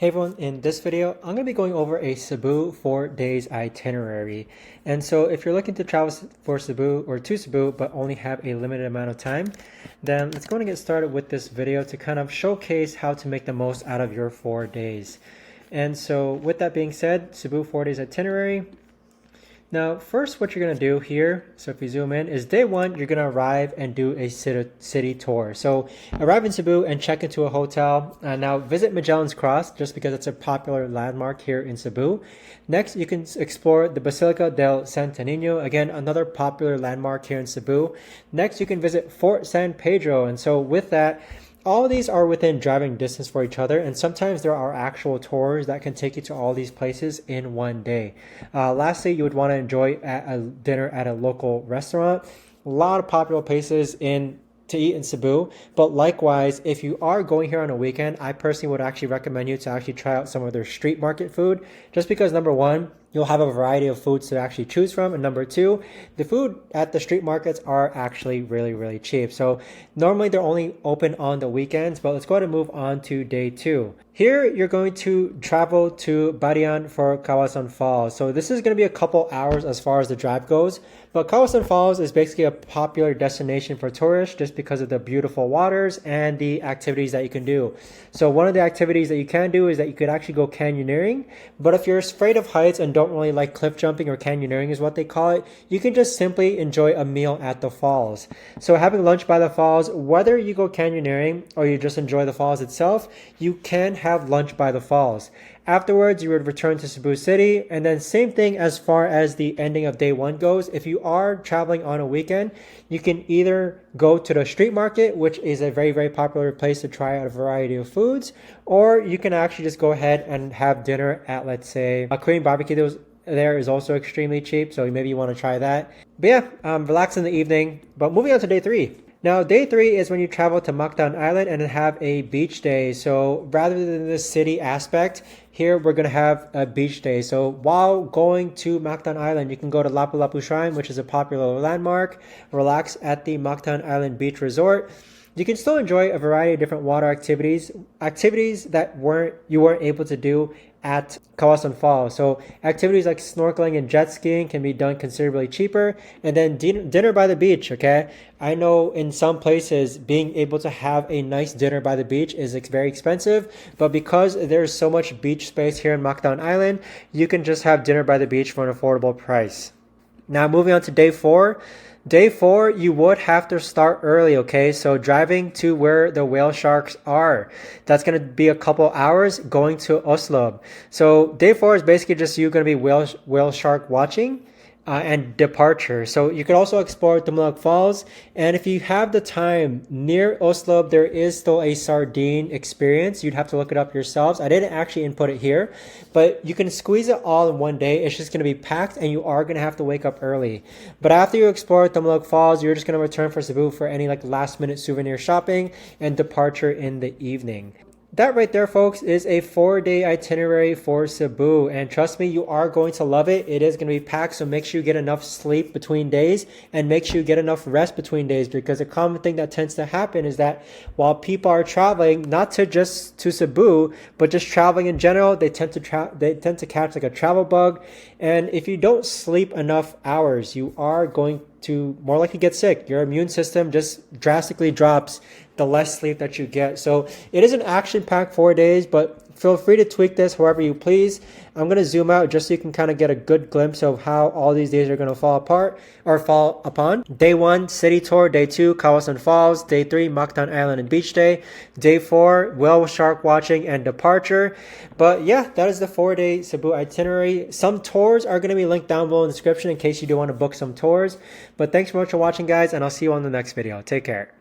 Hey everyone, in this video, I'm going to be going over a Cebu 4 days itinerary. And so if you're looking to travel for Cebu or to Cebu but only have a limited amount of time, then let's go and get started with this video to kind of showcase how to make the most out of your 4 days. And so with that being said, Cebu 4 days itinerary. Now, first what you're going to do here, so if you zoom in, is day one, you're going to arrive and do a city tour. So arrive in Cebu and check into a hotel. Now visit Magellan's Cross, just because it's a popular landmark here in Cebu. Next, you can explore the Basilica del Santo Niño, again, another popular landmark here in Cebu. Next, you can visit Fort San Pedro. And so with that, all of these are within driving distance for each other, and sometimes there are actual tours that can take you to all these places in one day. Lastly, you would want to enjoy a dinner at a local restaurant. A lot of popular places to eat in Cebu, but likewise, if you are going here on a weekend, I personally would actually recommend you to actually try out some of their street market food, just because number one, you'll have a variety of foods to actually choose from, and number two, the food at the street markets are actually really cheap. So normally they're only open on the weekends, but let's go ahead and move on to day two. Here you're going to travel to Barian for Kawasan Falls. So this is going to be a couple hours as far as the drive goes, but Kawasan Falls is basically a popular destination for tourists just because of the beautiful waters and the activities that you can do. So one of the activities that you can do is that you could actually go canyoneering, but if you're afraid of heights and don't really like cliff jumping, or canyoneering is what they call it, you can just simply enjoy a meal at the falls. So having lunch by the falls, whether you go canyoneering or you just enjoy the falls itself, you can have lunch by the falls. Afterwards, you would return to Cebu City, and then same thing as far as the ending of day one goes. If you are traveling on a weekend, you can either go to the street market, which is a very popular place to try out a variety of foods, or you can actually just go ahead and have dinner at, let's say, a Korean barbecue there is also extremely cheap, so maybe you want to try that. But yeah, relax in the evening. But moving on to day three. Now, day three is when you travel to Mactan Island and have a beach day. So rather than the city aspect, here we're going to have a beach day. So while going to Mactan Island, you can go to Lapu-Lapu Shrine, which is a popular landmark, relax at the Mactan Island Beach Resort. You can still enjoy a variety of different water activities that you weren't able to do at Kawasan Falls. So activities like snorkeling and jet skiing can be done considerably cheaper. And then dinner by the beach, okay? I know in some places being able to have a nice dinner by the beach is very expensive, but because there's so much beach space here in Mactan Island, you can just have dinner by the beach for an affordable price. Now moving on to day four. Day four, you would have to start early, okay? So driving to where the whale sharks are. That's going to be a couple hours going to Oslo. So day four is basically just you going to be whale shark watching. And departure. So you could also explore Tumulak Falls, and if you have the time near Oslo, there is still a sardine experience. You'd have to look it up yourselves. I didn't actually input it here, but you can squeeze it all in one day. It's just going to be packed, and you are going to have to wake up early. But after you explore Tumulak Falls, you're just going to return for Cebu for any last minute souvenir shopping and departure in the evening. That right there, folks, is a 4-day itinerary for Cebu, and trust me, you are going to love it. It is going to be packed, so make sure you get enough sleep between days and make sure you get enough rest between days, because a common thing that tends to happen is that while people are traveling, not just to Cebu, but just traveling in general, they tend to catch a travel bug, and if you don't sleep enough hours, you are going to more likely get sick. Your immune system just drastically drops the less sleep that you get. So it is an action-packed 4 days, but feel free to tweak this however you please. I'm going to zoom out just so you can kind of get a good glimpse of how all these days are going to fall upon. Day one, city tour. Day two, Kawasan Falls. Day three, Mactan Island and beach day. Day four, whale shark watching and departure. But yeah, that is the 4-day Cebu itinerary. Some tours are going to be linked down below in the description in case you do want to book some tours. But thanks so much for watching, guys, and I'll see you on the next video. Take care.